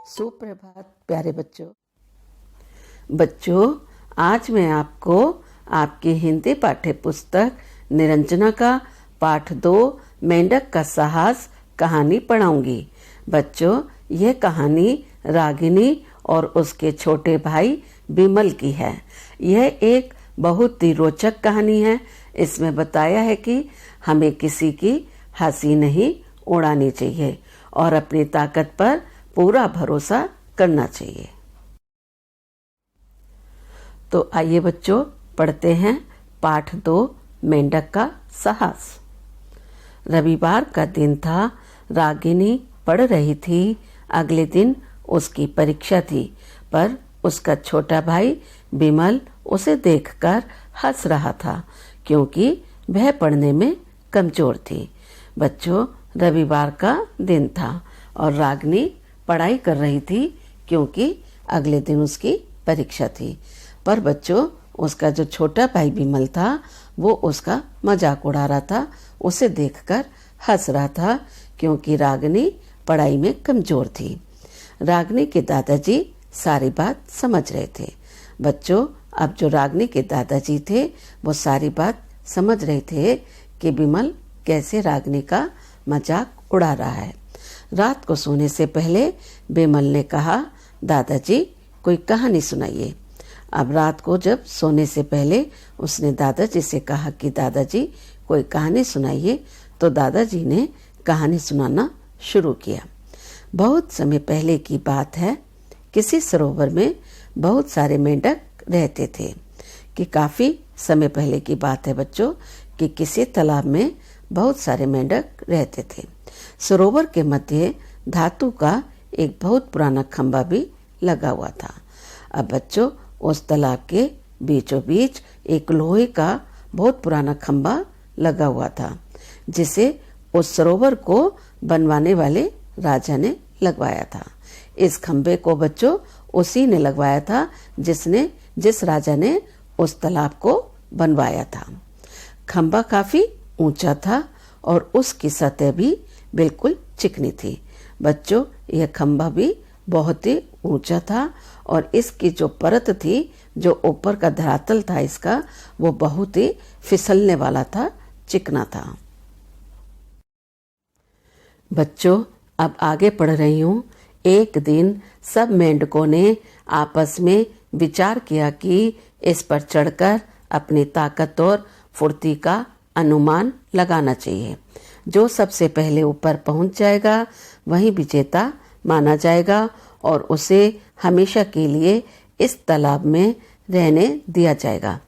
सुप्रभात प्यारे बच्चों, आज मैं आपको आपकी हिंदी पाठ्य पुस्तक निरंजना का पाठ 2 मेंढक का साहस कहानी पढ़ाऊंगी। बच्चों, यह कहानी रागिनी और उसके छोटे भाई बिमल की है। यह एक बहुत ही रोचक कहानी है। इसमें बताया है कि हमें किसी की हंसी नहीं उड़ानी चाहिए और अपनी ताकत पर पूरा भरोसा करना चाहिए। तो आइए बच्चों, पढ़ते हैं पाठ 2 मेंढक का साहस। रविवार का दिन था। रागिनी पढ़ रही थी। अगले दिन उसकी परीक्षा थी, पर उसका छोटा भाई बिमल उसे देखकर हंस रहा था, क्योंकि वह पढ़ने में कमजोर थी। बच्चों, रविवार का दिन था और रागिनी पढ़ाई कर रही थी, क्योंकि अगले दिन उसकी परीक्षा थी। पर बच्चों, उसका जो छोटा भाई बिमल था वो उसका मजाक उड़ा रहा था, उसे देखकर हंस रहा था, क्योंकि रागिनी पढ़ाई में कमजोर थी। रागिनी के दादाजी सारी बात समझ रहे थे। बच्चों, अब जो रागिनी के दादाजी थे वो सारी बात समझ रहे थे कि बिमल कैसे रागिनी का मजाक उड़ा रहा है। रात को सोने से पहले बिमल ने कहा, दादाजी कोई कहानी सुनाइए। अब रात को जब सोने से पहले उसने दादाजी से कहा कि दादाजी कोई कहानी सुनाइए, तो दादाजी ने कहानी सुनाना शुरू किया। बहुत समय पहले की बात है। किसी सरोवर में बहुत सारे मेंढक रहते थे। कि काफी समय पहले की बात है बच्चों, कि किसी तालाब में बहुत सारे मेंढक रहते थे। सरोवर के मध्य धातु का एक बहुत पुराना खंभा भी लगा हुआ था। अब बच्चों, उस तालाब के बीचों बीच एक लोहे का बहुत पुराना खंभा लगा हुआ था, जिसे उस सरोवर को बनवाने वाले राजा ने लगवाया था। इस खंभे को बच्चों उसी ने लगवाया था जिस राजा ने उस तालाब को बनवाया था। खंभा काफी ऊंचा था और उसकी सतह भी बिल्कुल चिकनी थी। बच्चों, यह खंभा भी बहुत ही ऊंचा था और इसकी जो परत थी, जो ऊपर का धरातल था इसका, वो बहुत ही फिसलने वाला था, चिकना था। बच्चों, अब आगे पढ़ रही हूँ। एक दिन सब मेंढकों ने आपस में विचार किया कि इस पर चढ़कर अपनी ताकत और फुर्ती का अनुमान लगाना चाहिए। जो सबसे पहले ऊपर पहुंच जाएगा वही विजेता माना जाएगा और उसे हमेशा के लिए इस तालाब में रहने दिया जाएगा।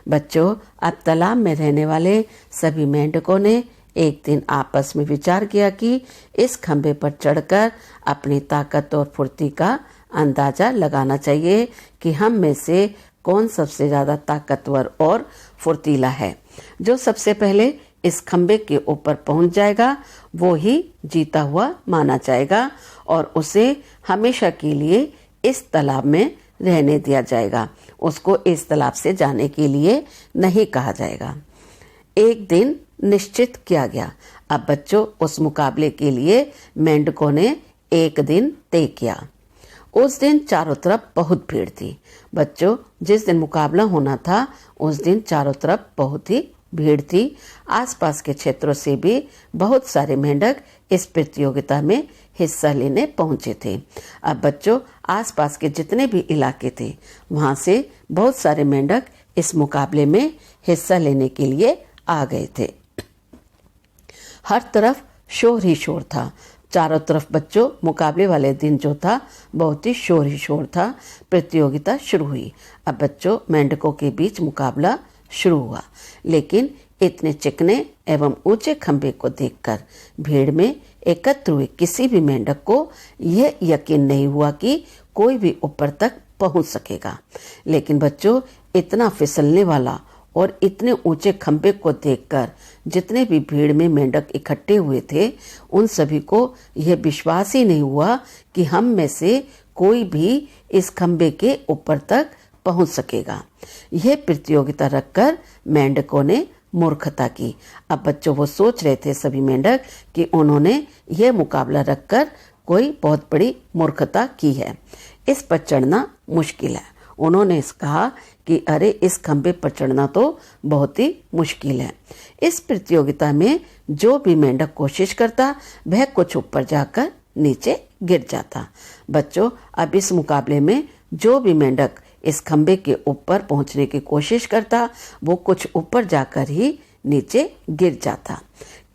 बच्चों, अब तालाब में रहने वाले सभी मेंढकों ने एक दिन आपस में विचार किया कि इस खंभे पर चढ़कर अपनी ताकत और फुर्ती का अंदाजा लगाना चाहिए कि हम में से कौन सबसे ज्यादा ताकतवर और फुर्तीला है। जो सबसे पहले इस खंबे के ऊपर पहुंच जाएगा वो ही जीता हुआ माना जाएगा और उसे हमेशा के लिए इस तालाब में रहने दिया जाएगा। उसको इस तालाब से जाने के लिए नहीं कहा जाएगा। एक दिन निश्चित किया गया। अब बच्चों, उस मुकाबले के लिए मेंढकों ने एक दिन तय किया। उस दिन चारों तरफ बहुत भीड़ थी। बच्चों, जिस दिन मुकाबला होना था उस दिन चारों तरफ बहुत ही भीड़ थी। आसपास के क्षेत्रों से भी बहुत सारे मेंढक इस प्रतियोगिता में हिस्सा लेने पहुंचे थे। अब बच्चों, आसपास के जितने भी इलाके थे वहां से बहुत सारे मेंढक इस मुकाबले में हिस्सा लेने के लिए आ गए थे। हर तरफ शोर ही शोर था। चारों तरफ बच्चों, मुकाबले वाले दिन जो था बहुत ही शोर ही शोर था। प्रतियोगिता शुरू हुई। अब बच्चों, मेंढकों के बीच मुकाबला शुरू हुआ, लेकिन इतने चिकने एवं ऊंचे खंभे को देखकर भीड़ में एकत्र हुए किसी भी मेंढक को यह यकीन नहीं हुआ कि कोई भी ऊपर तक पहुंच सकेगा। लेकिन बच्चों, इतना फिसलने वाला और इतने ऊंचे खंभे को देखकर जितने भी भीड़ में मेंढक इकट्ठे हुए थे उन सभी को यह विश्वास ही नहीं हुआ कि हम में से कोई भी इस खंभे के ऊपर तक पहुंच सकेगा। यह प्रतियोगिता रखकर मेंढकों ने मूर्खता की। अब बच्चों, वो सोच रहे थे सभी मेंढक कि उन्होंने यह मुकाबला रखकर कोई बहुत बड़ी मूर्खता की है। इस पर चढ़ना मुश्किल है। उन्होंने कहा कि अरे इस खंबे पर चढ़ना तो बहुत ही मुश्किल है। इस प्रतियोगिता में जो भी मेंढक कोशिश करता वह कुछ ऊपर जाकर नीचे गिर जाता। बच्चों, अब इस मुकाबले में जो भी मेंढक इस खंबे के ऊपर पहुंचने की कोशिश करता वो कुछ ऊपर जाकर ही नीचे गिर जाता।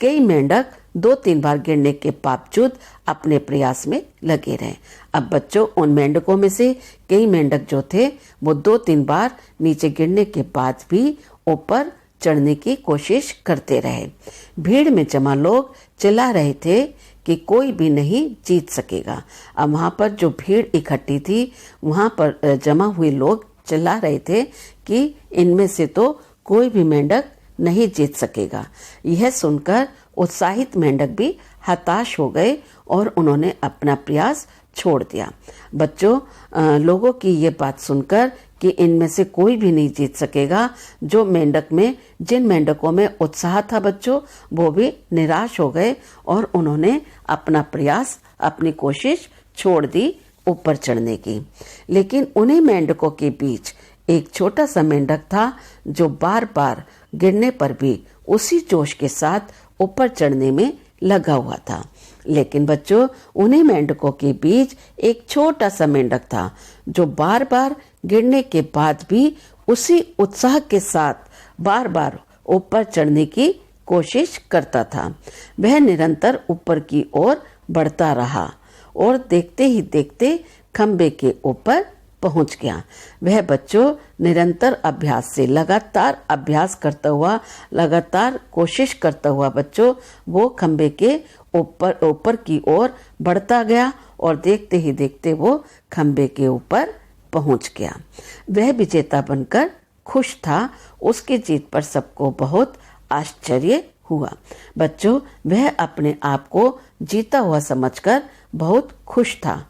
कई मेंढक 2-3 बार गिरने के बावजूद अपने प्रयास में लगे रहे। अब बच्चों, उन मेंढकों में से कई मेंढक जो थे वो 2-3 बार नीचे गिरने के बाद भी ऊपर चढ़ने की कोशिश करते रहे। भीड़ में जमा लोग चिल्ला रहे थे कि कोई भी नहीं जीत सकेगा। अब वहां पर जो भीड़ इकट्ठी थी वहां पर जमा हुए लोग चिल्ला रहे थे कि इनमें से तो कोई भी मेंढक नहीं जीत सकेगा। यह सुनकर उत्साहित मेंढक भी हताश हो गए और उन्होंने अपना प्रयास छोड़ दिया। बच्चों, लोगों की ये बात सुनकर कि इनमें से कोई भी नहीं जीत सकेगा, जिन मेंढकों में उत्साह था बच्चों, वो भी निराश हो गए और उन्होंने अपना प्रयास, अपनी कोशिश छोड़ दी ऊपर चढ़ने की। लेकिन उन्हीं मेंढकों के बीच एक छोटा सा मेंढक था जो बार बार गिरने पर भी उसी जोश के साथ ऊपर चढ़ने में लगा हुआ था। लेकिन बच्चों, उन्हीं मेंढकों के बीच एक छोटा सा मेंढक था जो बार बार गिरने के बाद भी उसी उत्साह के साथ बार बार ऊपर चढ़ने की कोशिश करता था। वह निरंतर ऊपर की ओर बढ़ता रहा और देखते ही देखते खंबे के ऊपर पहुंच गया। वह बच्चों निरंतर अभ्यास से लगातार अभ्यास करता हुआ, लगातार कोशिश करता हुआ बच्चों वो खंबे के ऊपर की ओर बढ़ता गया और देखते ही देखते वो खंबे के ऊपर पहुंच गया। वह विजेता बनकर खुश था। उसकी जीत पर सबको बहुत आश्चर्य हुआ। बच्चों, वह अपने आप को जीता हुआ समझकर बहुत खुश था।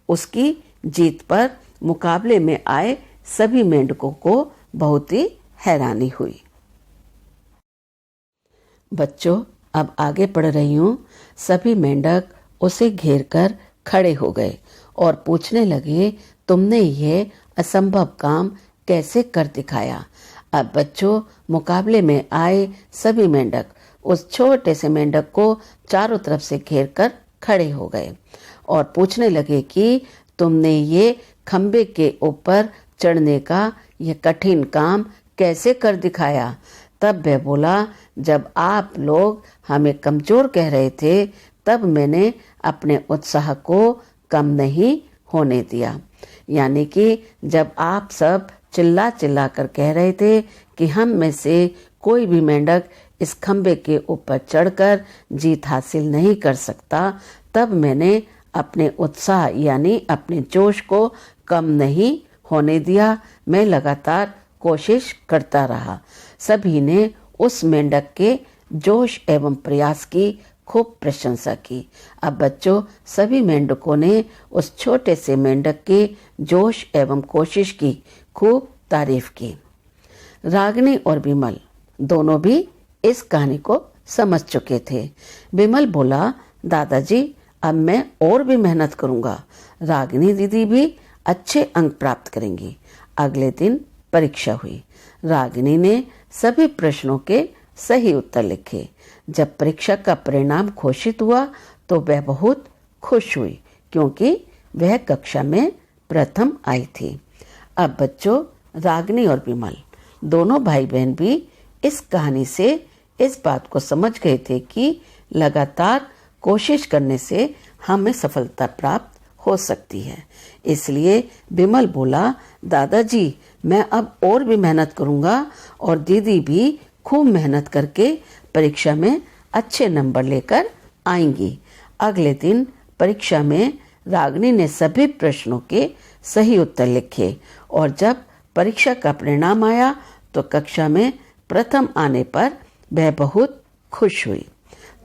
उसकी जीत पर मुकाबले में आए सभी मेंढकों को बहुत ही हैरानी हुई। बच्चों, अब आगे पढ़ रही हूँ। सभी मेंढक उसे घेरकर खड़े हो गए और पूछने लगे, तुमने ये असंभव काम कैसे कर दिखाया? अब बच्चों, मुकाबले में आए सभी मेंढक उस छोटे से मेंढक को चारों तरफ से घेरकर खड़े हो गए और पूछने लगे कि तुमने ये खंबे के ऊपर चढ़ने का यह कठिन काम कैसे कर दिखाया? तब वह बोला, जब आप लोग हमें कमजोर कह रहे थे तब मैंने अपने उत्साह को कम नहीं होने दिया। यानी कि जब आप सब चिल्ला चिल्ला कर कह रहे थे कि हम में से कोई भी मेंढक इस खंबे के ऊपर चढ़कर जीत हासिल नहीं कर सकता, तब मैंने अपने उत्साह यानी अपने जोश को कम नहीं होने दिया। मैं लगातार कोशिश करता रहा। सभी ने उस मेंढक के जोश एवं प्रयास की खूब प्रशंसा की। अब बच्चों, सभी मेंढकों ने उस छोटे से मेंढक के जोश एवं कोशिश की खूब तारीफ की। रागिनी और विमल दोनों भी इस कहानी को समझ चुके थे। विमल बोला, दादाजी अब मैं और भी मेहनत करूंगा। रागिनी दीदी भी अच्छे अंक प्राप्त करेंगी। अगले दिन परीक्षा हुई। रागिनी ने सभी प्रश्नों के सही उत्तर लिखे। जब परीक्षा का परिणाम घोषित हुआ तो वह बहुत खुश हुई क्योंकि वह कक्षा में प्रथम आई थी। अब बच्चों, रागिनी और विमल दोनों भाई बहन भी इस कहानी से इस बात को समझ गए थे कि लगातार कोशिश करने से हमें सफलता प्राप्त हो सकती है। इसलिए विमल बोला, दादाजी मैं अब और भी मेहनत करूंगा और दीदी भी खूब मेहनत करके परीक्षा में अच्छे नंबर लेकर आएंगी। अगले दिन परीक्षा में रागिनी ने सभी प्रश्नों के सही उत्तर लिखे और जब परीक्षा का परिणाम आया तो कक्षा में प्रथम आने पर वह बहुत खुश हुई।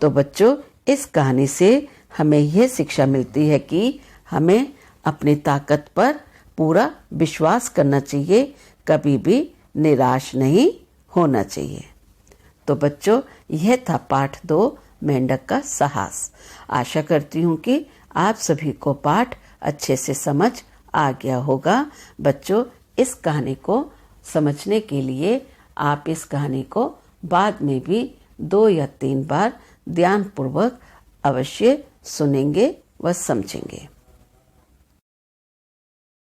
तो बच्चों, इस कहानी से हमें यह शिक्षा मिलती है कि हमें अपनी ताकत पर पूरा विश्वास करना चाहिए, कभी भी निराश नहीं होना चाहिए। तो बच्चों, यह था पाठ 2 मेंढक का साहस। आशा करती हूँ कि आप सभी को पाठ अच्छे से समझ आ गया होगा। बच्चों, इस कहानी को समझने के लिए आप इस कहानी को बाद में भी 2 या 3 बार ध्यानपूर्वक अवश्य सुनेंगे व समझेंगे।